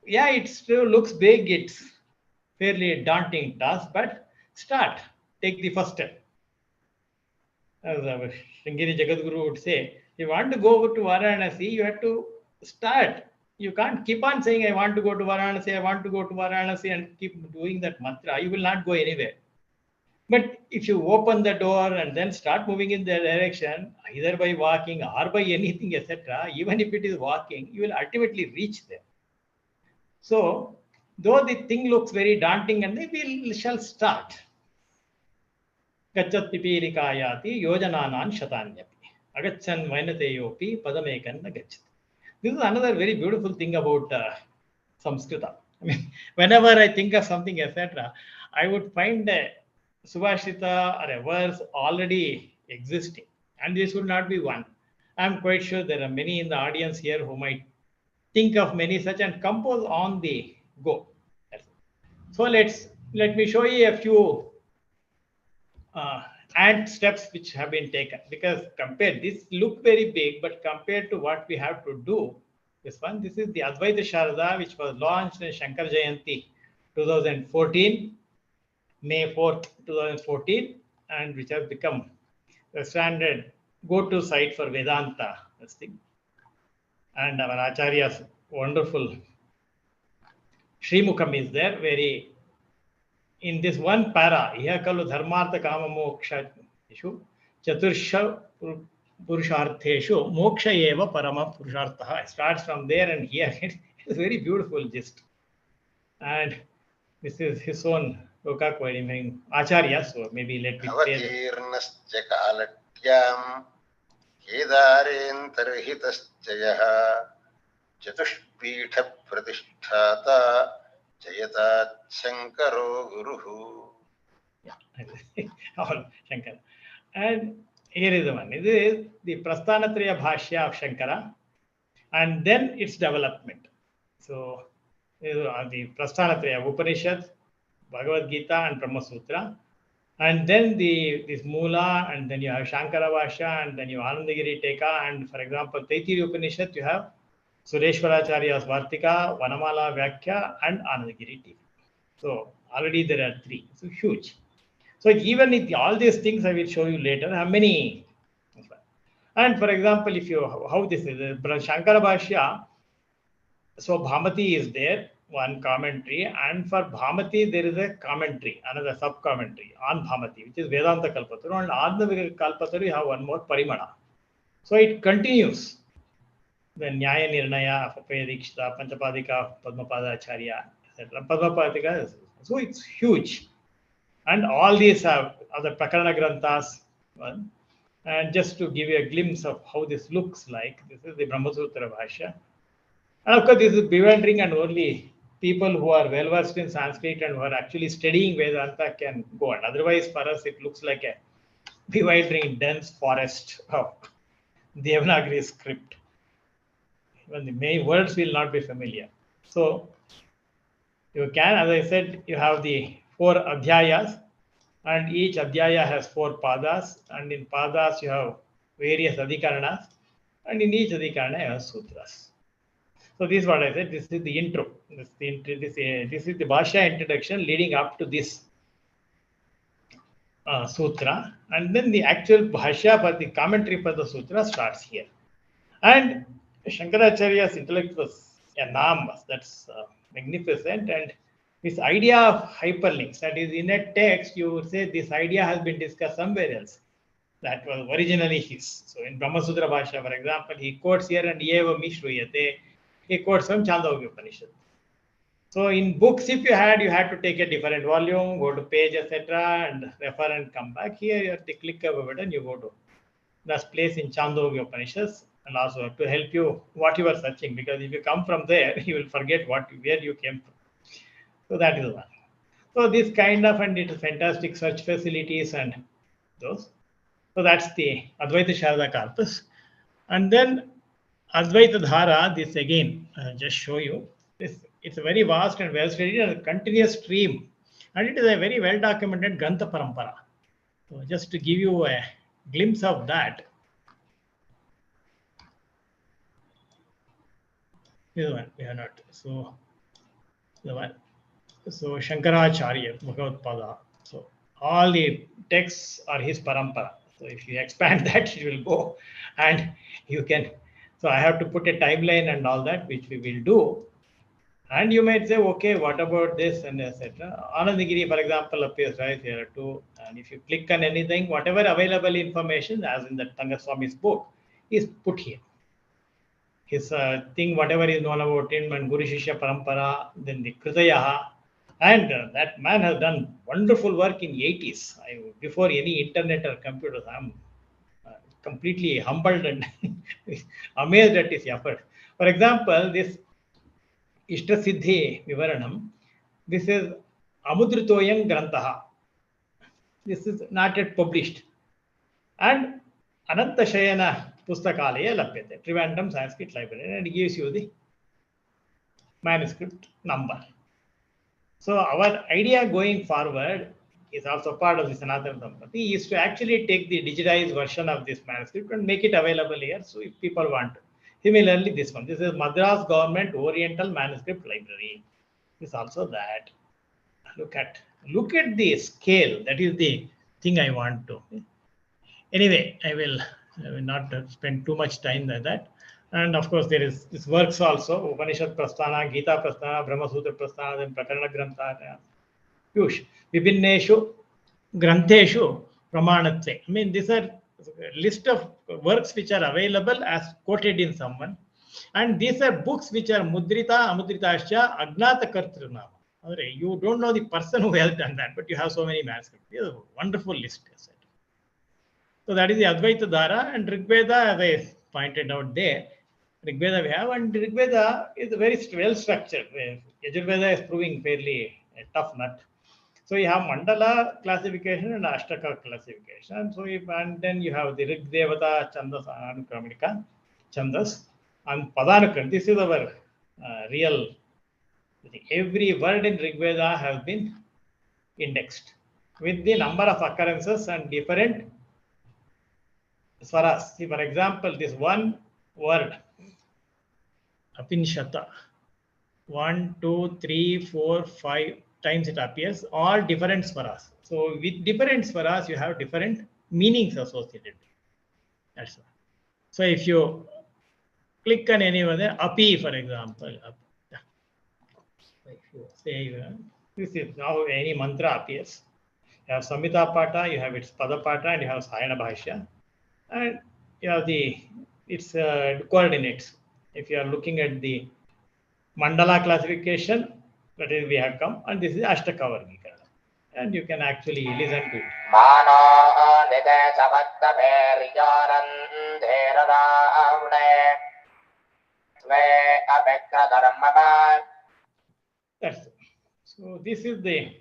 yeah, it still looks big. It's fairly daunting task, but start. Take the first step. As Sringeri Jagadguru would say, if you want to go to Varanasi, you have to start. You can't keep on saying, I want to go to Varanasi, I want to go to Varanasi, and keep doing that mantra. You will not go anywhere. But if you open the door and then start moving in that direction, either by walking or by anything, etc., even if it is walking, you will ultimately reach there. So though the thing looks very daunting, and we shall start. Gachat pipirikayati yojananan shatanyapi. Agachan vainateyopi padamekan gachat. This is another very beautiful thing about Samskrita. I mean, whenever I think of something, etc., I would find a Subhashita or a verse already existing, and this would not be one. I'm quite sure there are many in the audience here who might think of many such and compose on the go. So let me show you a few and steps which have been taken, because this look very big, but compared to what we have to do, this is the Advaita Sharada, which was launched in Shankara Jayanti 2014, May 4th, 2014, and which has become the standard go-to site for Vedanta. This thing. And our Acharya's wonderful Srimukam is there, very in this one para, Ihakalu Dharmartha Kama Moksha Chatursha Purushartheshu Moksha Eva Parama Purushartha. It starts from there, and here it's very beautiful gist. And this is his own Loka Acharya, so maybe let me say that. Kedaren Tarhitasjaya Chatushpitha Pratisthata Jayata Shankaro Guruhu. Yeah, all Shankara. And here is the one. This is the Prasthanatraya Bhashya of Shankara, and then its development. So, the Prasthanatraya Upanishad, Bhagavad Gita, and Brahma Sutra. And then this Mula, and then you have Shankara Bhashya, and then you have Anandagiri Teka, and for example, Taitiri Upanishad, you have Sureshwaracharya's Vartika, Vanamala Vyakya, and Anandagiri Teka. So already there are 3. So huge. So even if all these things I will show you later, how many. And for example, if you how this is Shankara Bhashya, so Bhamati is there, one commentary, and for Bhamati there is a commentary, another sub-commentary on Bhamati, which is Vedanta Kalpataru, and on the Kalpataru you have one more Parimana. So it continues. The Nyaya Nirnaya, Apapaya Dikshita, Panchapadika, Padmapada Acharya, etc. Padmapadika, so it's huge. And all these have other Prakarana Granthas. And just to give you a glimpse of how this looks like, this is the Brahma Sutra Bhashya. And of course, this is bewildering, and only people who are well versed in Sanskrit and who are actually studying Vedanta can go on. Otherwise, for us, it looks like a bewildering, dense forest of Devanagari script. Even the main words will not be familiar. So, you can, as I said, you have the 4 adhyayas, and each adhyaya has 4 padas, and in padas you have various adhikaranas, and in each adhikarana you have sutras. So this is what I said. This is the intro. This is the Bhashya introduction leading up to this sutra, and then the actual Bhashya for the commentary for the sutra starts here. And Shankaracharya's intellect was enormous. That's magnificent. And this idea of hyperlinks, that is, in a text, you would say this idea has been discussed somewhere else. That was originally his. So in Brahma Sutra Bhashya, for example, he quotes here, and Eva Mishruyate. He quotes from Chandogya Upanishad. So in books, if you had to take a different volume, go to page, etc., and refer and come back. Here, you have to click of a button, you go to this place in Chandogya Upanishads, and also to help you what you are searching, because if you come from there, you will forget where you came from. So that is one. So this kind of, and it is fantastic search facilities and those. So that's the Advaita Sharada corpus. And then Advaita Dhara, this again, just show you. It's a very vast and well studied and continuous stream. And it is a very well documented Grantha Parampara. So just to give you a glimpse of that. This one we have not. So the one. So Shankaracharya, Bhagavadpada. So all the texts are his parampara. So if you expand that, it will go, and you can. So I have to put a timeline and all that, which we will do. And you might say, okay, what about this and etc. Anandagiri, for example, appears right here too. And if you click on anything, whatever available information, as in the Tangaswami's book, is put here. his thing, whatever is known about him, and Guru Shishya Parampara, then the Kritayaha. And that man has done wonderful work in 80s. Before any internet or computers, I'm completely humbled and amazed at his effort. For example, this Ishta Siddhi Vivaranam, this is Amudritoyam Grantaha. This is not yet published. And Ananta Shayana Pustakalaya Lapyate, Trivandrum Sanskrit Library, and it gives you the manuscript number. So our idea going forward is also part of the Sanatana Sampatti, is to actually take the digitized version of this manuscript and make it available here. So if people want to. Similarly, this one, this is Madras Government Oriental Manuscript Library. This is also that. Look at the scale. That is the thing I want to. Anyway, I will not spend too much time on that. And of course, there is this works also, Upanishad Prasthana, Gita Prasthana, Brahma Sutra Prasthana, then Prakarana Grantha, Yush, Vibhinneshu, Grantheshu, Pramanatve. I mean, these are a list of works which are available as quoted in someone. And these are books which are Mudrita, Amudritascha, Agnata Kartrunama. You don't know the person who has done that, but you have so many manuscripts. It's a wonderful list. So that is the Advaita Dara, and Rigveda, as I pointed out there, Rigveda we have, and Rigveda is very well structured. Yajurveda is proving fairly a tough nut. So you have Mandala classification and Ashtaka classification. So and then you have the Rig Devata Chandas Anukramika, Chandas, and Padanukram. This is our real. Every word in Rigveda has been indexed with the number of occurrences and different swaras. See, for example, this one word, Apinshata, 1, 2, 3, 4, 5 times it appears, all different swaras. So with different swaras, you have different meanings associated. That's all. So if you click on any one, Api, for example, if you say this is now any mantra appears. You have Samhita Pata, you have its Pada Pata, and you have Sayana Bhashya. And you have its coordinates. If you are looking at the Mandala classification, that is we have come, and this is Ashtaka Vargikarana. And you can actually listen to it. That's it. So this is the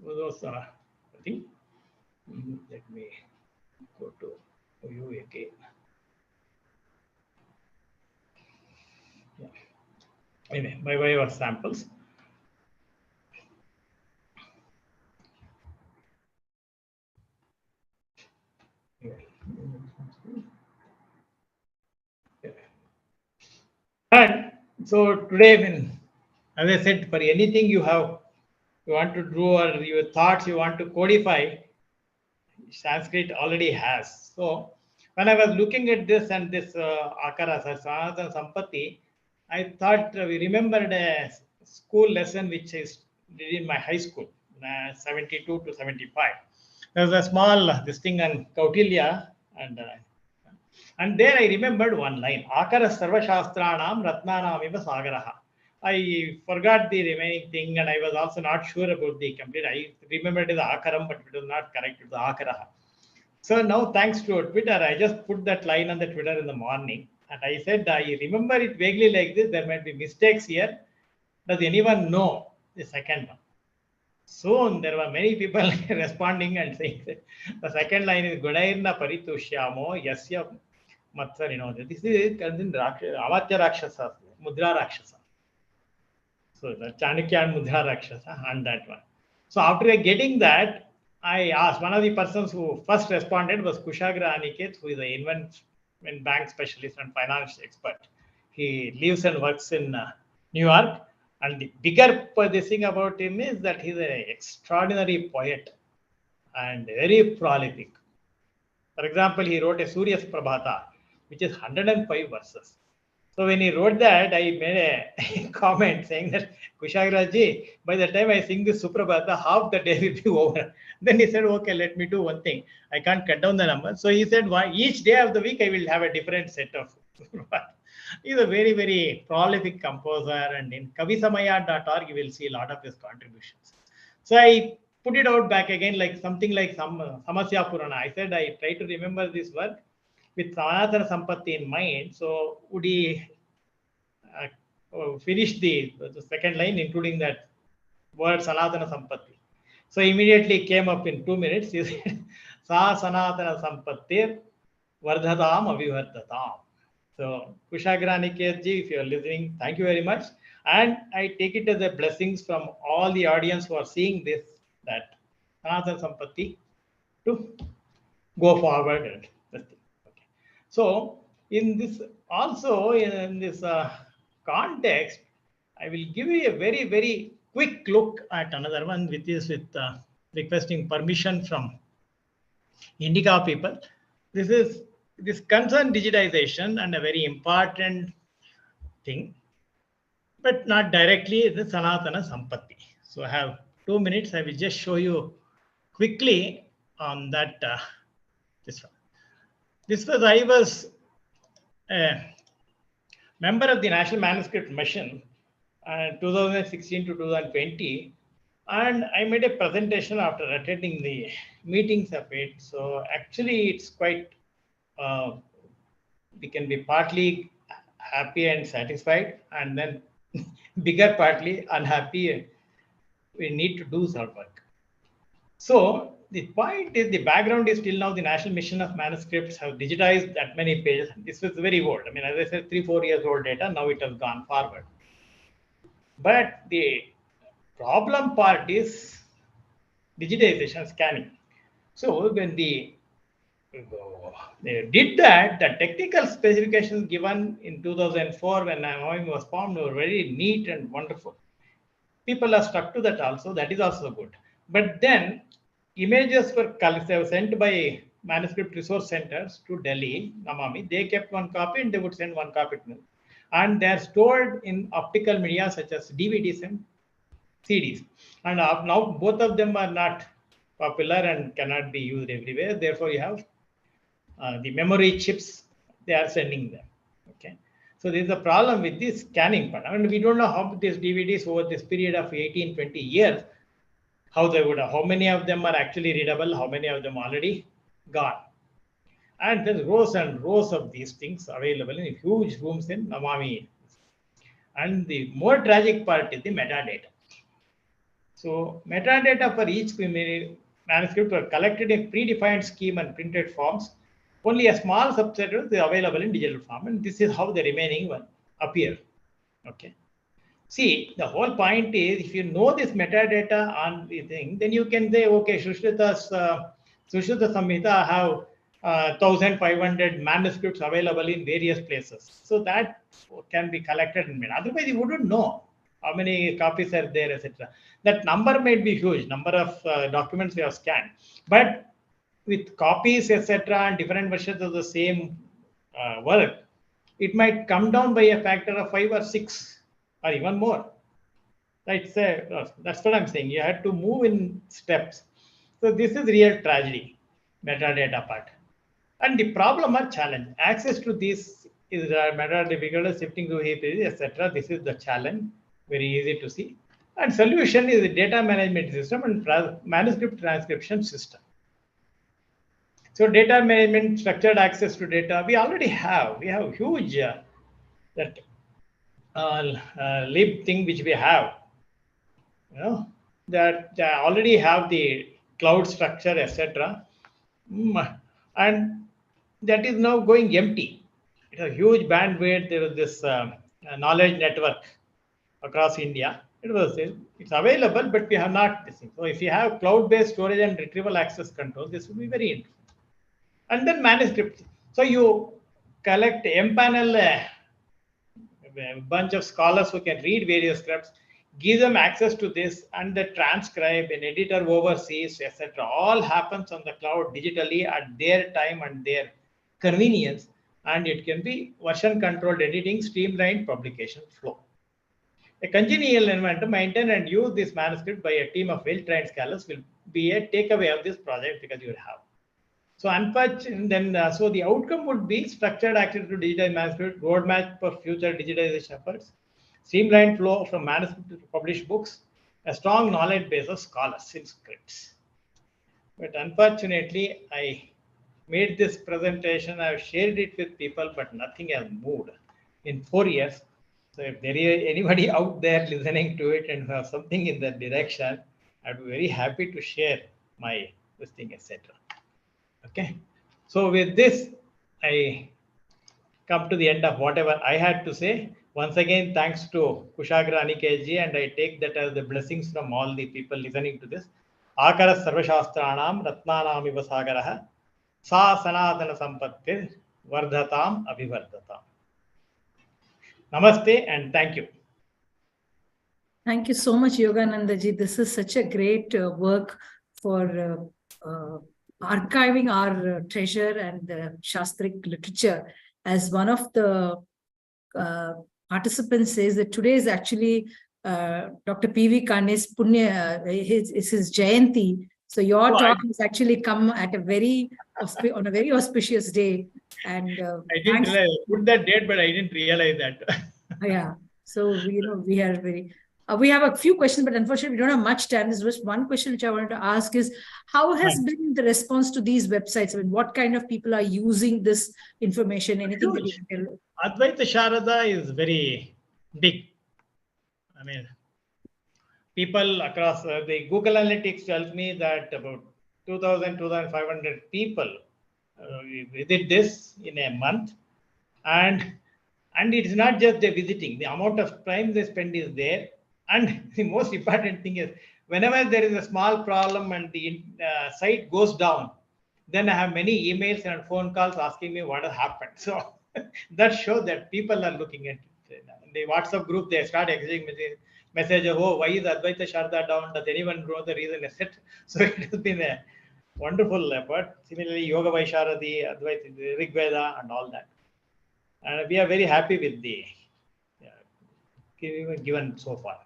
those thing. Let me go to you again. Yeah. Anyway, by way of samples. And so today, as I said, for anything you want to do or your thoughts you want to codify, Sanskrit already has. So when I was looking at this and this Akara, Sanatana Sampatti, I thought we remembered a school lesson which is did in my high school, 72 to 75. There was a small this thing on Kautilya, and there I remembered one line: Akara Sarva Shastranam Ratnanam Iva Sagaraha. I forgot the remaining thing, and I was also not sure about the complete. I remembered the Akaram, but it was not correct. It was Akaraha. So now, thanks to Twitter, I just put that line on the Twitter in the morning, and I said, I remember it vaguely like this. There might be mistakes here. Does anyone know the second one? Soon there were many people responding and saying that the second line is Gudairna Paritushyamo Yasya Matsarino. This is Amatya Rakshasa, Mudra Rakshasa. So the Chanukya and Mudra Rakshasa and that one. So after getting that, I asked one of the persons who first responded was Kushagra Aniket, who is an investment bank specialist and finance expert. He lives and works in New York. And the bigger thing about him is that he's an extraordinary poet and very prolific. For example, he wrote a Surya Prabhata, which is 105 verses. So when he wrote that, I made a comment saying that, Kushagra ji, by the time I sing this Suprabhata, half the day will be over. Then he said, okay, let me do one thing. I can't cut down the number. So he said, why each day of the week I will have a different set of Suprabhata. He's a very, very prolific composer, and in kavisamaya.org you will see a lot of his contributions. So I put it out back again like something like Samasya Purana. I said I try to remember this work with Sanatana Sampatti in mind. So would he finish the second line, including that word Sanatana Sampatti? So immediately came up in 2 minutes. He said, Sa Sanatana Sampattir Vardhatam Avivardhatam. So Kushagraniket ji, if you are listening, thank you very much. And I take it as a blessings from all the audience who are seeing this, that Sanatana Sampatti to go forward and this thing. Okay. So in this also in this context, I will give you a very, very quick look at another one, which is with requesting permission from Indica people. This concern digitization and a very important thing, but not directly the Sanatana Sampatti. So I have 2 minutes. I will just show you quickly on that. This one. I was a member of the National Manuscript Mission 2016 to 2020, and I made a presentation after attending the meetings of it. So actually it's quite, we can be partly happy and satisfied, and then bigger partly unhappy. We need to do some work. So the point is, the background is till now the National Mission of Manuscripts have digitized that many pages. This was very old. I mean, as I said, 3-4 years old data. Now it has gone forward. But the problem part is digitization, scanning. So when they did that, the technical specifications given in 2004 when MOM was formed were very neat and wonderful. People are stuck to that also. That is also good. But then images were sent by manuscript resource centers to Delhi, Namami. They kept one copy and they would send one copy to me. And they are stored in optical media such as DVDs and CDs. And now both of them are not popular and cannot be used everywhere. Therefore, you have the memory chips, they are sending them. Okay. So there is a problem with this scanning part. I mean, we don't know how these DVDs over this period of 18-20 years, how many of them are actually readable, how many of them already gone. And there's rows and rows of these things available in huge rooms in Namami. And the more tragic part is the metadata. So metadata for each manuscript were collected in predefined scheme and printed forms. Only a small subset is available in digital form, and this is how the remaining one appear. Okay. See, the whole point is, if you know this metadata on the thing, then you can say, okay, Shrutrita Samhita have 1,500 manuscripts available in various places. So that can be collected in minutes. Otherwise, you wouldn't know how many copies are there, etc. That number might be huge, number of documents we have scanned. But with copies, etc., and different versions of the same work, it might come down by a factor of 5 or 6 or even more. Right? So that's what I'm saying. You have to move in steps. So this is real tragedy, metadata part. And the problem or challenge. Access to this is metadata difficult, shifting to heap, etc. This is the challenge. Very easy to see. And solution is the data management system and manuscript transcription system. So data management, structured access to data, we already have. We have huge that lib thing which we have. You know, that already have the cloud structure, etc. And that is now going empty. It has huge bandwidth. There is this knowledge network across India. It's available, but we have not this thing. So if you have cloud-based storage and retrieval access control, this will be very interesting. And then manuscripts. So you collect, empanel a bunch of scholars who can read various scripts, give them access to this, and the transcribe, an editor oversees, etc. All happens on the cloud digitally at their time and their convenience, and it can be version controlled editing, streamlined publication flow. A congenial environment to maintain and use this manuscript by a team of well-trained scholars will be a takeaway of this project, because you will have. So so the outcome would be structured access to digital manuscript, roadmap for future digitization efforts, streamlined flow from manuscript to published books, a strong knowledge base of scholars in scripts. But unfortunately, I made this presentation, I've shared it with people, but nothing has moved in 4 years. So if there is anybody out there listening to it and have something in that direction, I'd be very happy to share my this thing, etc. Okay. So with this, I come to the end of whatever I had to say. Once again, thanks to Kushagra Anikeji, and I take that as the blessings from all the people listening to this. Akara Sarvashastranam Ratnanam Iva Sagaraha Sa Sanatana Sampatti Vardhatam Abhivardhatam. Namaste and thank you. Thank you so much, Yogananda ji. This is such a great work for archiving our treasure and the Shastric literature. As one of the participants says that today is actually Dr. P.V. Kane's Punya, his Jayanti. So your talk has actually come at a very on a very auspicious day. And I didn't put that date, but I didn't realize that. Yeah. So we are very. We have a few questions, but unfortunately, we don't have much time. There's just one question which I wanted to ask is, how has been the response to these websites? I mean, what kind of people are using this information? Anything that you can tell? Advaita Sharada is very big. I mean, people across the Google Analytics tells me that about 2,000, 2,500 people visit this in a month. And it's not just the visiting, the amount of time they spend is there. And the most important thing is, whenever there is a small problem and the site goes down, then I have many emails and phone calls asking me what has happened. So that shows that people are looking at it. In the WhatsApp group, they start exchanging message of, oh, why is Advaita Sharada down? Does anyone know the reason? Etc. So it has been a wonderful effort. Similarly, Yoga Vaisharadi, Advaita, Rigveda, and all that. And we are very happy with the given so far.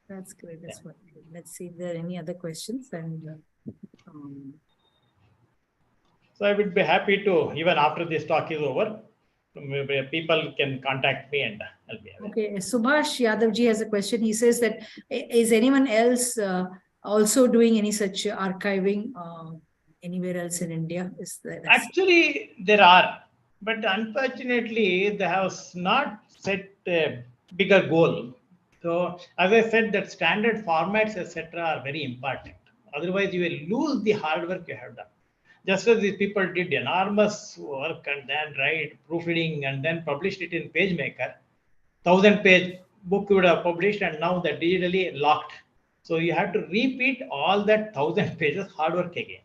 That's great. That's wonderful. Let's see if there are any other questions. And so I would be happy to, even after this talk is over, people can contact me and I'll be available. Okay. Subhash Yadavji has a question. He says that, is anyone else also doing any such archiving anywhere else in India? Actually, there are. But unfortunately, they have not set a bigger goal. So, as I said, that standard formats, etc., are very important. Otherwise, you will lose the hard work you have done. Just as these people did enormous work and then write proofreading and then published it in PageMaker, 1,000-page book you would have published, and now they're digitally locked. So you have to repeat all that 1,000 pages hard work again.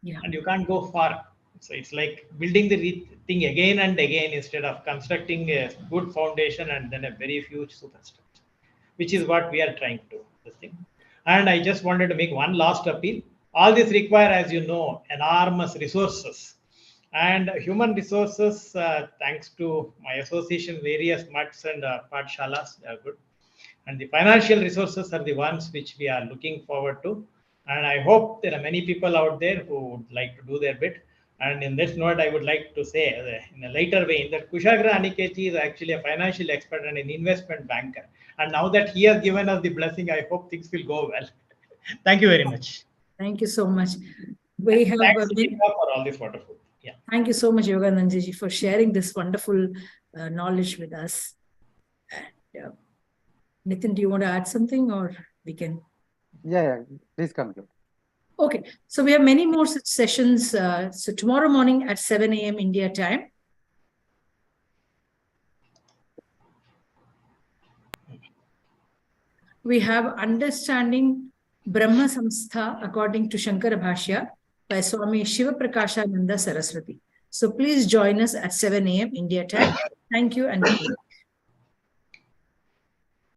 Yeah. And you can't go far. So it's like building the thing again and again instead of constructing a good foundation and then a very huge superstructure, which is what we are trying to do. This thing. And I just wanted to make one last appeal. All this require, as you know, enormous resources. And human resources, thanks to my association, various mutts and padshalas, they are good. And the financial resources are the ones which we are looking forward to. And I hope there are many people out there who would like to do their bit. And in this note, I would like to say in a later vein that Kushagra Anikeji is actually a financial expert and an investment banker. And now that he has given us the blessing, I hope things will go well. Thank you very much. Thank you so much. We have thanks for all this wonderful. Yeah. Thank you so much, Yogananda ji, for sharing this wonderful knowledge with us. And, Nitin, do you want to add something, or we can? Yeah, please conclude. Okay, so we have many more such sessions. So tomorrow morning at 7 a.m. India time. We have Understanding Brahma Samstha according to Shankara Bhashya by Swami Shiva Prakashananda Saraswati. So please join us at 7 a.m. India time. Thank you and good night.